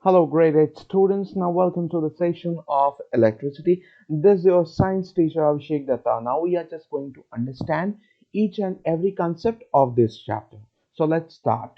Hello, grade 8 students. Now, welcome to the session of electricity. This is your science teacher Abhishek Datta. Now, we are just going to understand each and every concept of this chapter. So, let's start.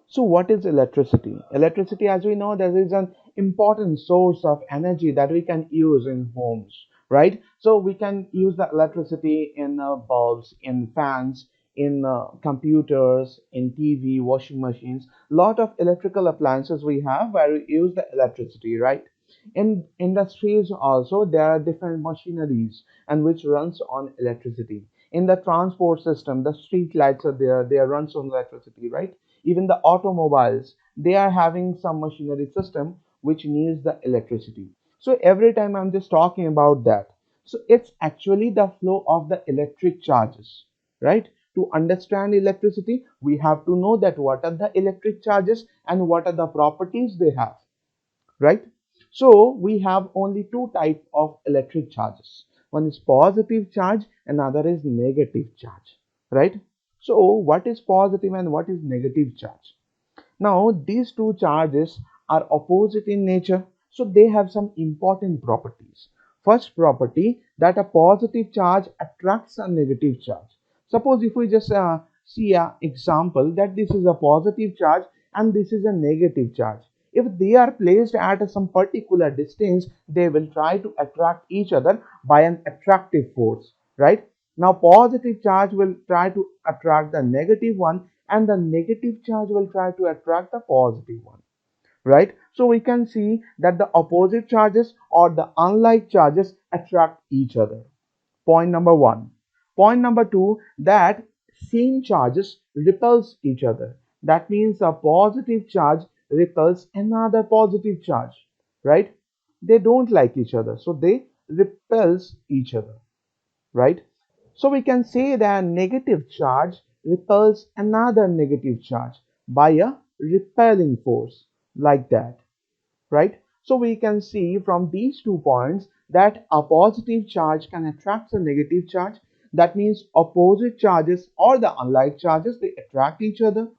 So, what is electricity? Electricity, as we know, there is an important source of energy that we can use in homes, right? So, we can use the electricity in bulbs, in fans, in computers, in TV, washing machines. Lot of electrical appliances we have where we use the electricity, right? In industries also there are different machineries and which runs on electricity. In the transport system, the street lights are there, they are runs on electricity, right? Even the automobiles, they are having some machinery system which needs the electricity. So every time I'm just talking about that. So it's actually the flow of the electric charges, right? To understand electricity, we have to know that what are the electric charges and what are the properties they have, right? So we have only two types of electric charges. One is positive charge, another is negative charge, right? So what is positive and what is negative charge? Now these two charges are opposite in nature, so they have some important properties. First property, that a positive charge attracts a negative charge. Suppose if we just see an example that this is a positive charge and this is a negative charge. If they are placed at some particular distance, they will try to attract each other by an attractive force, right? Now positive charge will try to attract the negative one and the negative charge will try to attract the positive one, right? So we can see that the opposite charges or the unlike charges attract each other. Point number one. Point number two, that same charges repels each other. That means a positive charge repels another positive charge, right? They don't like each other, so they repels each other, right? So we can say that negative charge repels another negative charge by a repelling force, like that, right? So we can see from these 2 points that a positive charge can attract a negative charge. That means opposite charges or the unlike charges, they attract each other.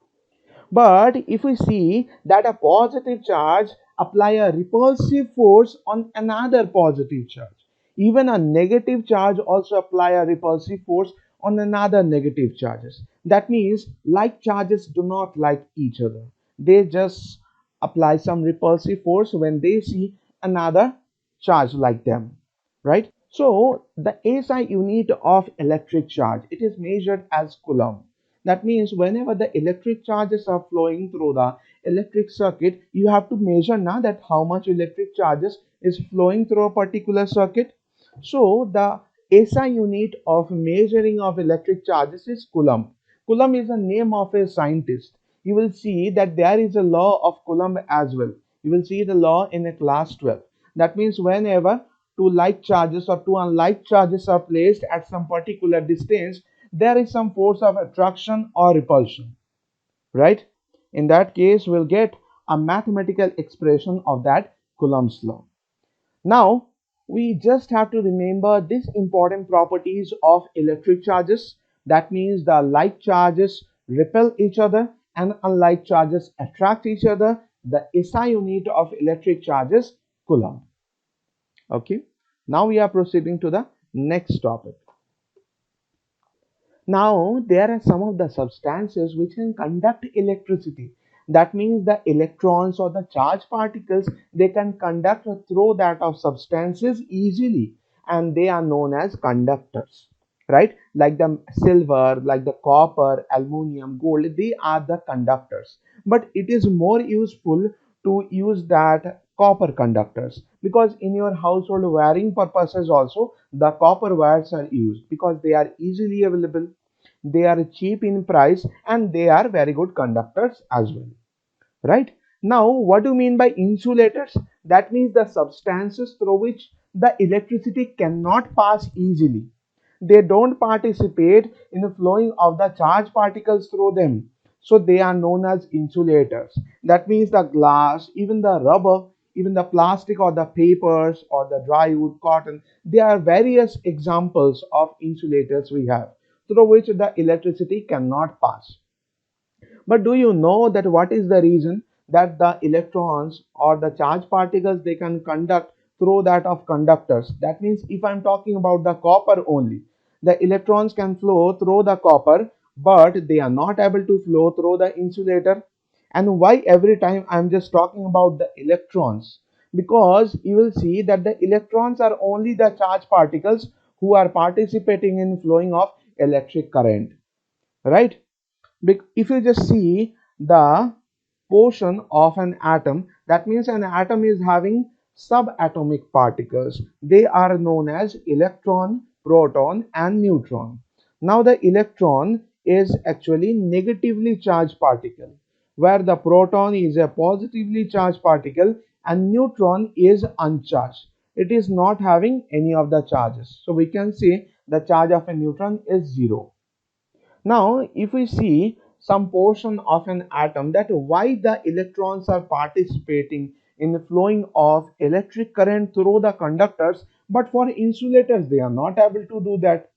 But if we see that a positive charge apply a repulsive force on another positive charge, even a negative charge also apply a repulsive force on another negative charges. That means like charges do not like each other. They just apply some repulsive force when they see another charge like them, right? So the SI unit of electric charge, it is measured as coulomb. That means whenever the electric charges are flowing through the electric circuit, you have to measure now that how much electric charges is flowing through a particular circuit. So the SI unit of measuring of electric charges is coulomb. Coulomb is a name of a scientist. You will see that there is a law of Coulomb as well. You will see the law in a class 12. That means whenever two like charges or two unlike charges are placed at some particular distance, there is some force of attraction or repulsion, right? In that case, we'll get a mathematical expression of that Coulomb's law. Now, we just have to remember these important properties of electric charges. That means the like charges repel each other and unlike charges attract each other. The SI unit of electric charges, Coulomb. Okay. Now we are proceeding to the next topic. Now, there are some of the substances which can conduct electricity. That means the electrons or the charged particles, they can conduct through that of substances easily, and they are known as conductors, right? Like the silver, like the copper, aluminum, gold, they are the conductors. But it is more useful to use that copper conductors, because in your household wiring purposes also the copper wires are used because they are easily available, they are cheap in price, and they are very good conductors as well, right? Now what do you mean by insulators? That means the substances through which the electricity cannot pass easily. They don't participate in the flowing of the charged particles through them, so they are known as insulators. That means the glass, even the rubber, even the plastic or the papers or the dry wood, cotton, they are various examples of insulators we have through which the electricity cannot pass. But do you know that what is the reason? that the electrons or the charged particles, they can conduct through that of conductors. That means if I'm talking about the copper only, the electrons can flow through the copper, but they are not able to flow through the insulator. And why every time I'm just talking about the electrons? Because you will see that the electrons are only the charged particles who are participating in flowing of electric current, right? If you just see the portion of an atom, that means an atom is having subatomic particles. They are known as electron, proton and neutron. Now the electron is actually negatively charged particle, where the proton is a positively charged particle and neutron is uncharged. It is not having any of the charges. So we can say the charge of a neutron is zero. Now, if we see some portion of an atom, that why the electrons are participating in the flowing of electric current through the conductors, but for insulators they are not able to do that.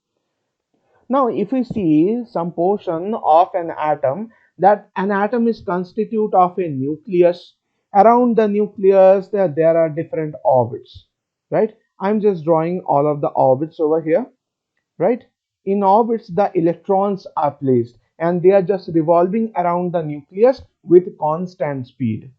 Now, if we see some portion of an atom, that an atom is constitute of a nucleus. Around the nucleus there are different orbits, right? I'm just drawing all of the orbits over here, right? In orbits, the electrons are placed and they are just revolving around the nucleus with constant speed.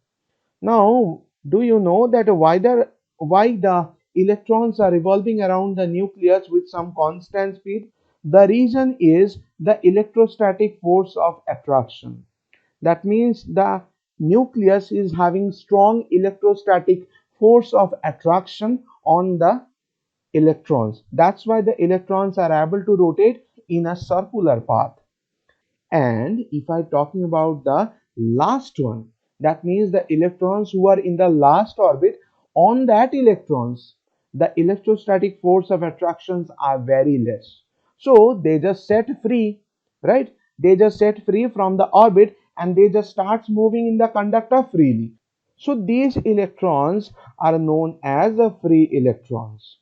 Now, do you know that why the electrons are revolving around the nucleus with some constant speed? The reason is the electrostatic force of attraction. That means the nucleus is having strong electrostatic force of attraction on the electrons. That's why the electrons are able to rotate in a circular path. And if I'm talking about the last one, that means the electrons who are in the last orbit, on that electrons, the electrostatic force of attractions are very less. So they just set free, right? They just set free from the orbit and they just starts moving in the conductor freely. So these electrons are known as the free electrons.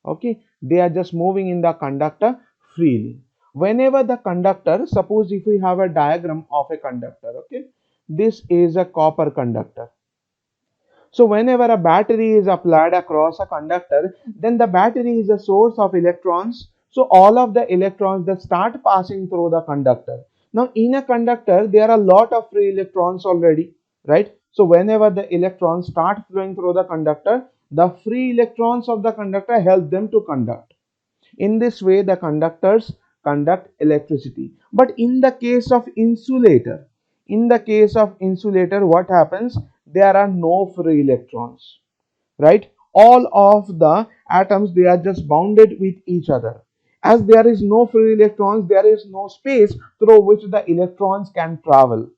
Okay, they are just moving in the conductor freely. Whenever the conductor, suppose if we have a diagram of a conductor, okay, this is a copper conductor. So whenever a battery is applied across a conductor, then the battery is a source of electrons. So all of the electrons that start passing through the conductor. Now in a conductor, there are a lot of free electrons already, right? So whenever the electrons start flowing through the conductor, the free electrons of the conductor help them to conduct. In this way, the conductors conduct electricity. But in the case of insulator, what happens? There are no free electrons, right? All of the atoms, they are just bounded with each other. As there is no free electrons, there is no space through which the electrons can travel.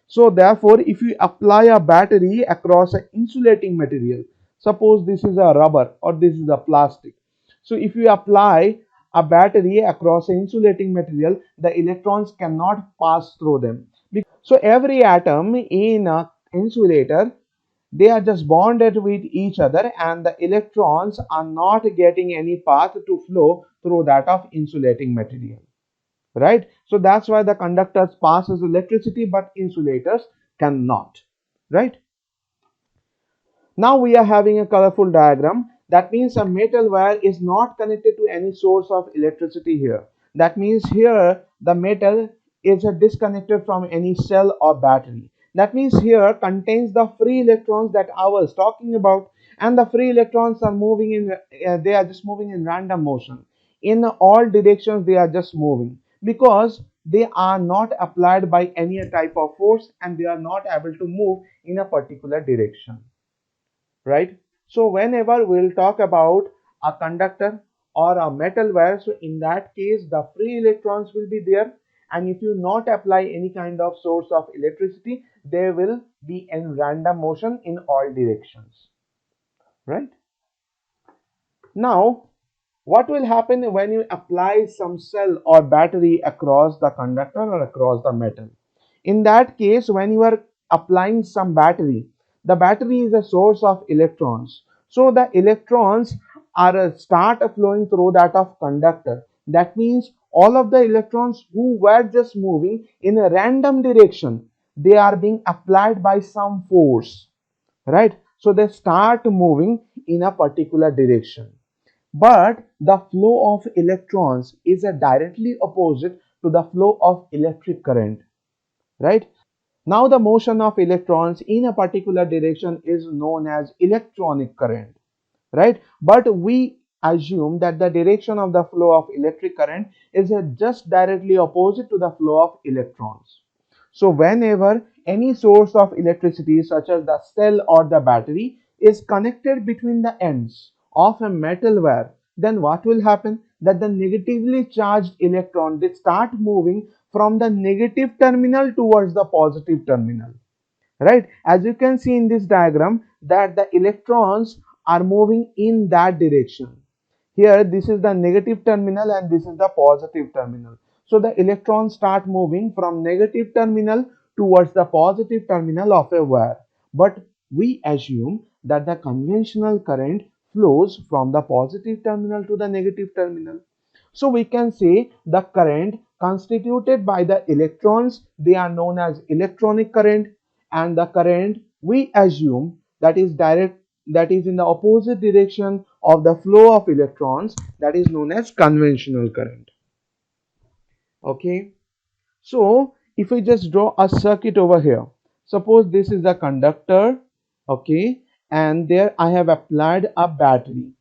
So therefore, if you apply a battery across an insulating material, suppose this is a rubber or this is a plastic. So if you apply a battery across an insulating material, the electrons cannot pass through them. So every atom in an insulator, they are just bonded with each other and the electrons are not getting any path to flow through that of insulating material, right? So that's why the conductors passes electricity but insulators cannot, right? Now we are having a colorful diagram. That means a metal wire is not connected to any source of electricity here. That means here the metal is disconnected from any cell or battery. That means here contains the free electrons that I was talking about, and the free electrons are moving in, they are just moving in random motion. In all directions they are just moving because they are not applied by any type of force and they are not able to move in a particular direction, right? So whenever we'll talk about a conductor or a metal wire, so in that case the free electrons will be there, and if you not apply any kind of source of electricity, they will be in random motion in all directions, right? Now what will happen when you apply some cell or battery across the conductor or across the metal? In that case, when you are applying some battery, the battery is a source of electrons. So the electrons are start flowing through that of conductor. That means all of the electrons who were just moving in a random direction, they are being applied by some force, right? So they start moving in a particular direction. But the flow of electrons is a directly opposite to the flow of electric current, right? Now the motion of electrons in a particular direction is known as electronic current, right? But we assume that the direction of the flow of electric current is just directly opposite to the flow of electrons. So whenever any source of electricity such as the cell or the battery is connected between the ends of a metal wire, then what will happen? That the negatively charged electron, they start moving from the negative terminal towards the positive terminal, right? As you can see in this diagram that the electrons are moving in that direction. Here this is the negative terminal and this is the positive terminal. So the electrons start moving from negative terminal towards the positive terminal of a wire. But we assume that the conventional current flows from the positive terminal to the negative terminal. So we can say the current constituted by the electrons, they are known as electronic current, and the current we assume that is direct, that is in the opposite direction of the flow of electrons, that is known as conventional current. Okay, so if we just draw a circuit over here, suppose this is the conductor, okay, and there I have applied a battery,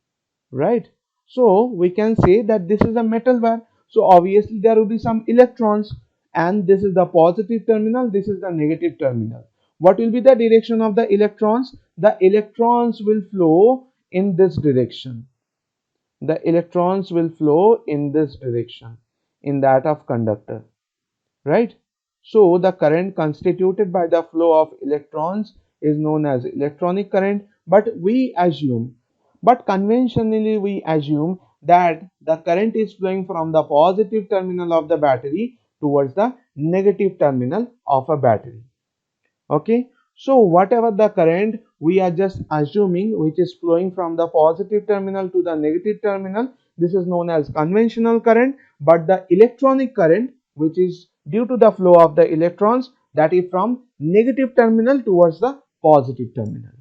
right? So we can say that this is a metal wire, so obviously there will be some electrons, and this is the positive terminal, this is the negative terminal. What will be the direction of the electrons? The electrons will flow in this direction. The electrons will flow in this direction, in that of conductor, right? So the current constituted by the flow of electrons is known as electronic current, but conventionally we assume that the current is flowing from the positive terminal of the battery towards the negative terminal of a battery. Okay, so whatever the current we are just assuming which is flowing from the positive terminal to the negative terminal, this is known as conventional current. But the electronic current, which is due to the flow of the electrons, that is from negative terminal towards the positive terminal.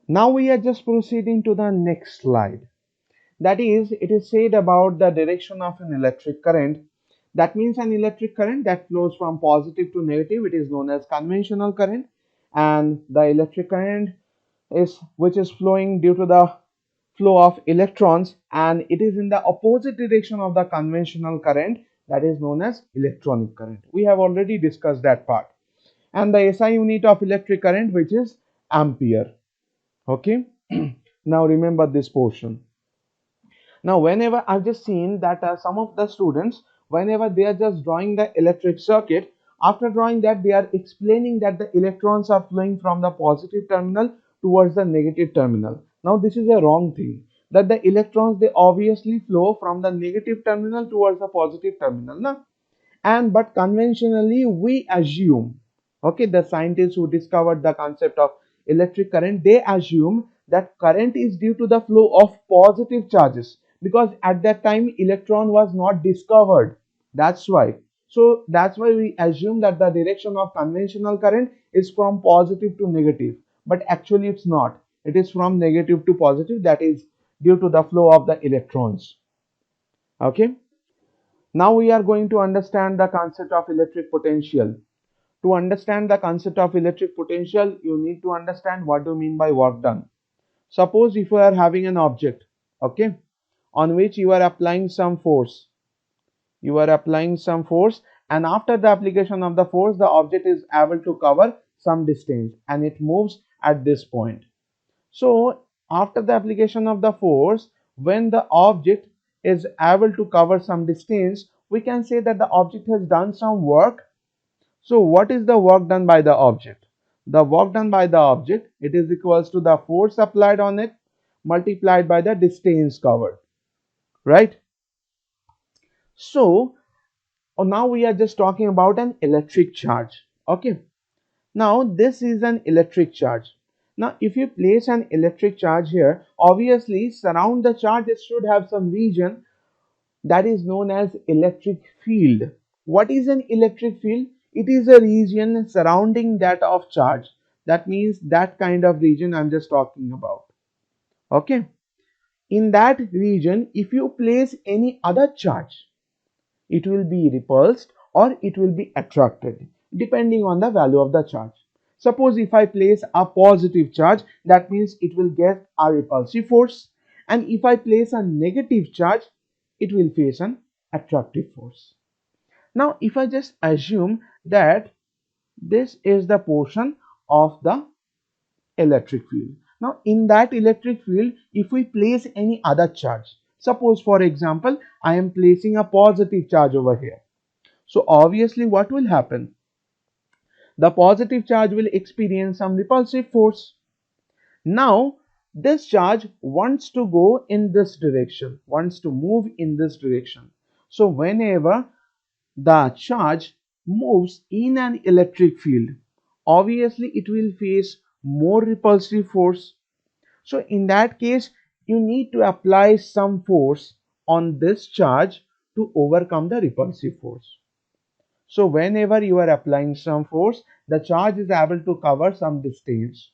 Now we are just proceeding to the next slide. That is, it is said about the direction of an electric current. That means an electric current that flows from positive to negative, it is known as conventional current. And the electric current is which is flowing due to the flow of electrons, and it is in the opposite direction of the conventional current, that is known as electronic current. We have already discussed that part. And the SI unit of electric current, which is ampere. Okay. Now remember this portion. Now whenever I've just seen that some of the students, whenever they are just drawing the electric circuit, after drawing that they are explaining that the electrons are flowing from the positive terminal towards the negative terminal. Now this is a wrong thing, that the electrons, they obviously flow from the negative terminal towards the positive terminal, na? And but conventionally we assume, okay, the scientists who discovered the concept of electric current, they assume that current is due to the flow of positive charges, because at that time electron was not discovered. That's why. So that's why we assume that the direction of conventional current is from positive to negative, but actually it's not. It is from negative to positive, that is due to the flow of the electrons. Okay. Now we are going to understand the concept of electric potential. To understand the concept of electric potential, you need to understand what do you mean by work done. Suppose if you are having an object, okay, on which you are applying some force. You are applying some force, and after the application of the force, the object is able to cover some distance and it moves at this point. So after the application of the force, when the object is able to cover some distance, we can say that the object has done some work. So what is the work done by the object? The work done by the object, it is equals to the force applied on it multiplied by the distance covered, right? So now we are just talking about an electric charge. Okay, now this is an electric charge. Now if you place an electric charge here, obviously surround the charge it should have some region that is known as electric field. What is an electric field? it is a region surrounding that of charge. That means that kind of region I'm just talking about. Okay, in that region, if you place any other charge, it will be repulsed or it will be attracted depending on the value of the charge. Suppose if I place a positive charge, that means it will get a repulsive force, and if I place a negative charge, it will face an attractive force. Now if I just assume that this is the portion of the electric field. Now in that electric field, if we place any other charge, suppose for example I am placing a positive charge over here, so obviously what will happen? The positive charge will experience some repulsive force. Now this charge wants to go in this direction, wants to move in this direction. So whenever the charge moves in an electric field, obviously it will face more repulsive force. So in that case, you need to apply some force on this charge to overcome the repulsive force. So whenever you are applying some force, the charge is able to cover some distance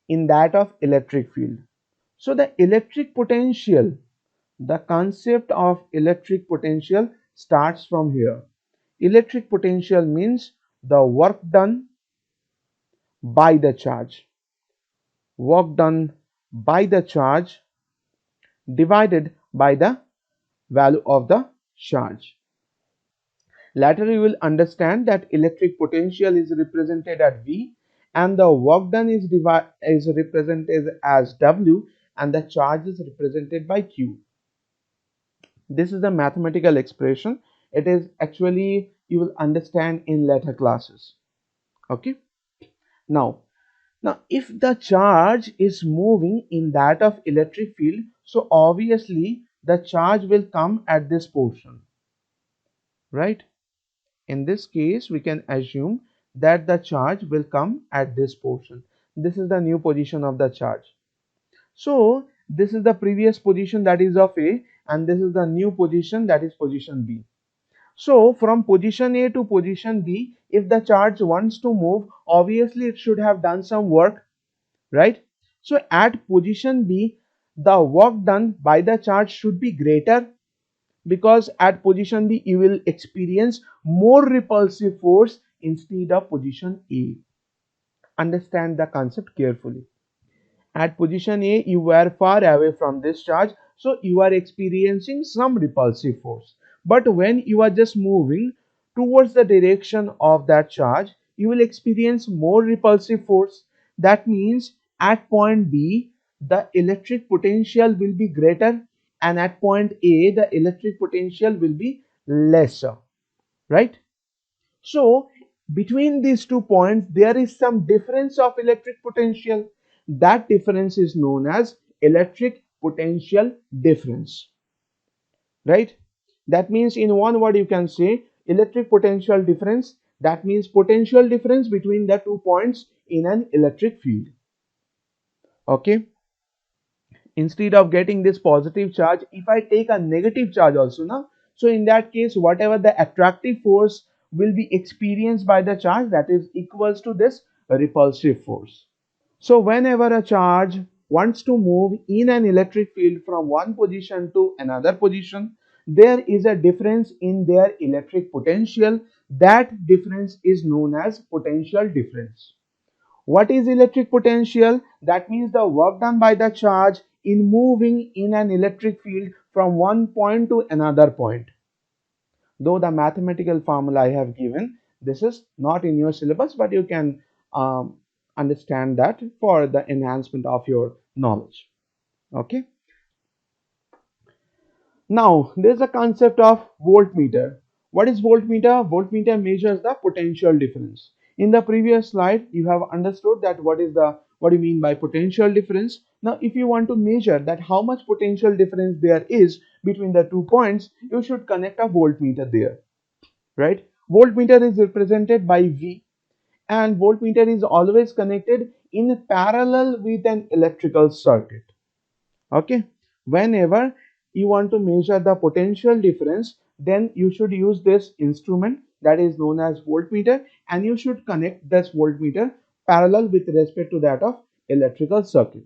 in that of electric field. So the electric potential, the concept of electric potential starts from here. Electric potential means the work done by the charge. Work done by the charge divided by the value of the charge. Later you will understand that electric potential is represented at V and the work done is represented as W and the charge is represented by Q. This is the mathematical expression. It is actually you will understand in later classes. Okay. Now if the charge is moving in that of electric field, so obviously the charge will come at this portion, right? In this case, we can assume that the charge will come at this portion. This is the new position of the charge. So this is the previous position, that is of A, and this is the new position, that is position B. So from position A to position B, if the charge wants to move, obviously it should have done some work, right? So at position B, the work done by the charge should be greater, because at position B you will experience more repulsive force instead of position A. Understand the concept carefully. At position A you were far away from this charge, so you are experiencing some repulsive force. But when you are just moving towards the direction of that charge, you will experience more repulsive force. That means at point B the electric potential will be greater, and at point A the electric potential will be lesser, right? So between these 2 points there is some difference of electric potential. That difference is known as electric potential difference, right? That means in one word you can say electric potential difference. That means potential difference between the 2 points in an electric field. Okay, instead of getting this positive charge, if I take a negative charge also now, so in that case whatever the attractive force will be experienced by the charge, that is equals to this repulsive force. So whenever a charge wants to move in an electric field from one position to another position, there is a difference in their electric potential. That difference is known as potential difference. What is electric potential? That means the work done by the charge in moving in an electric field from one point to another point. Though the mathematical formula I have given, this is not in your syllabus, but you can understand that for the enhancement of your knowledge. Okay. Now there is a concept of voltmeter. What is voltmeter? Voltmeter measures the potential difference. In the previous slide you have understood that what do you mean by potential difference. Now if you want to measure that how much potential difference there is between the 2 points, you should connect a voltmeter there, right? Voltmeter is represented by V, and voltmeter is always connected in parallel with an electrical circuit. Okay, whenever you want to measure the potential difference, then you should use this instrument. that is known as voltmeter, and you should connect this voltmeter parallel with respect to that of electrical circuit.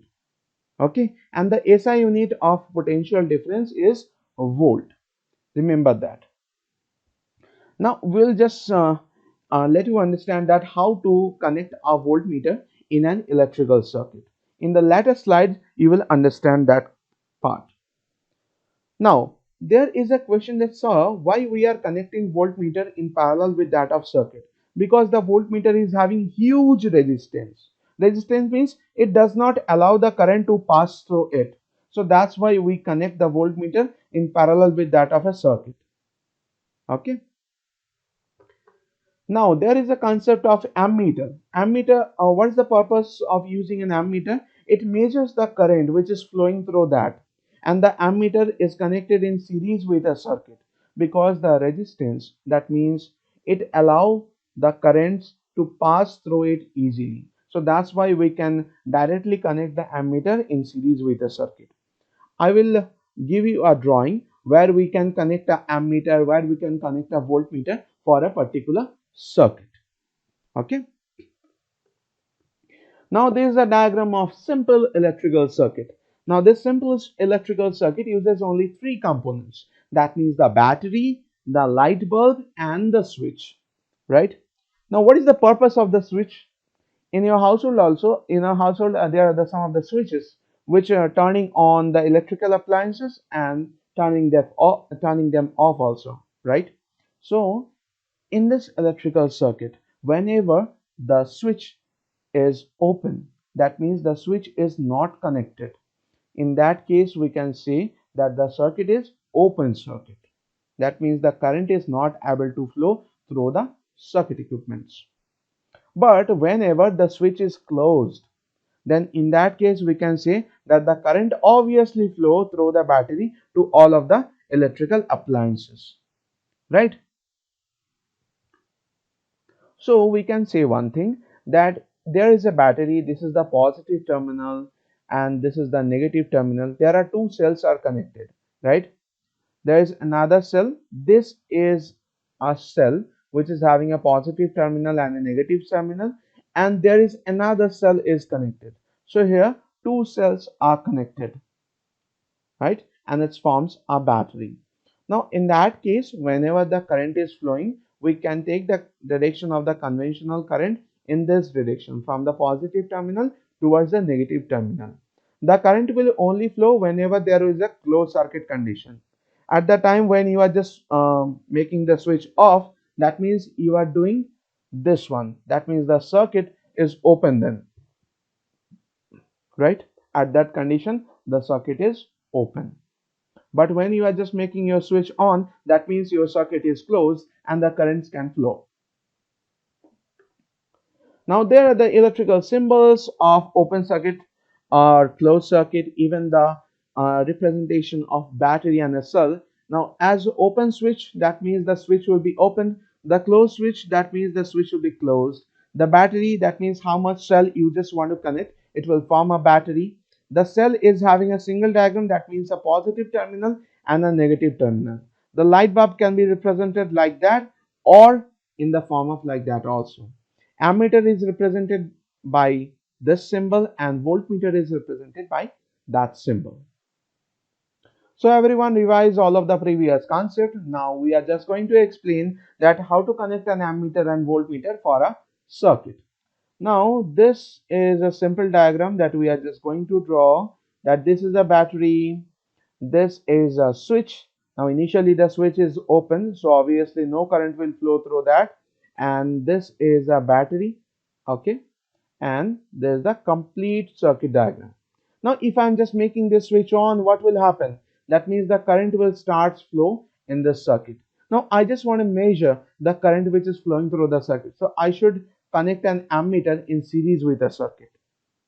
Okay, and the SI unit of potential difference is volt. Remember that. Now we'll just let you understand that how to connect a voltmeter in an electrical circuit. In the later slides, you will understand that part. Now, there is a question that saw why we are connecting voltmeter in parallel with that of circuit. Because the voltmeter is having huge resistance. Resistance means it does not allow the current to pass through it. So that's why we connect the voltmeter in parallel with that of a circuit. Okay. Now there is a concept of ammeter. Ammeter, what is the purpose of using an ammeter? It measures the current which is flowing through that, and the ammeter is connected in series with a circuit because the resistance, that means it allow the currents to pass through it easily. So that's why we can directly connect the ammeter in series with a circuit. I will give you a drawing where we can connect a ammeter, where we can connect a voltmeter for a particular circuit. Okay. Now there is a diagram of simple electrical circuit. Now this simple electrical circuit uses only three components. That means the battery, the light bulb, and the switch. Right. Now what is the purpose of the switch? In your household also, in a household there are some of the switches which are turning on the electrical appliances and turning them off also, right? So in this electrical circuit, whenever the switch is open, that means the switch is not connected. In that case, we can say that the circuit is open circuit. That means the current is not able to flow through the circuit equipments. But whenever the switch is closed, then in that case we can say that the current obviously flow through the battery to all of the electrical appliances, right? So we can say one thing, that there is a battery, this is the positive terminal and this is the negative terminal. There are two cells are connected, right? There is another cell, this is a cell which is having a positive terminal and a negative terminal, and there is another cell is connected. So here two cells are connected, right? And it forms a battery. Now in that case, whenever the current is flowing, we can take the direction of the conventional current in this direction, from the positive terminal towards the negative terminal. The current will only flow whenever there is a closed circuit condition. At the time when you are just making the switch off, that means you are doing this one, that means the circuit is open then, right? At that condition the circuit is open. But when you are just making your switch on, that means your circuit is closed and the currents can flow. Now there are the electrical symbols of open circuit or closed circuit, even the representation of battery and a cell. Now as open switch, that means the switch will be open. The closed switch, that means the switch will be closed. The battery, that means how much cell you just want to connect, it will form a battery. The cell is having a single diagram, that means a positive terminal and a negative terminal. The light bulb can be represented like that or in the form of like that also. Ammeter is represented by this symbol and voltmeter is represented by that symbol. So everyone revise all of the previous concept. Now we are just going to explain that how to connect an ammeter and voltmeter for a circuit. Now this is a simple diagram that we are just going to draw, that this is a battery, this is a switch. Now initially the switch is open, so obviously no current will flow through that, and this is a battery. Okay, and there's the complete circuit diagram. Now if I'm just making this switch on, what will happen? That means the current will start flow in this circuit. Now I just want to measure the current which is flowing through the circuit, so I should connect an ammeter in series with a circuit,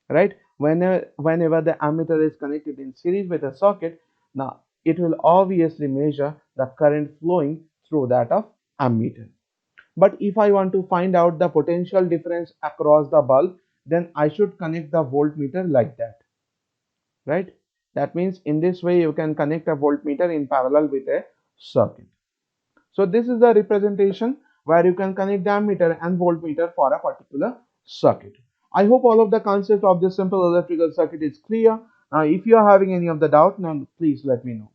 right? Whenever the ammeter is connected in series with a circuit, now it will obviously measure the current flowing through that of ammeter. But if I want to find out the potential difference across the bulb, then I should connect the voltmeter like that, right? That means in this way you can connect a voltmeter in parallel with a circuit. So this is the representation where you can connect the ammeter and voltmeter for a particular circuit. I hope all of the concept of this simple electrical circuit is clear. Now, if you are having any of the doubt, now please let me know.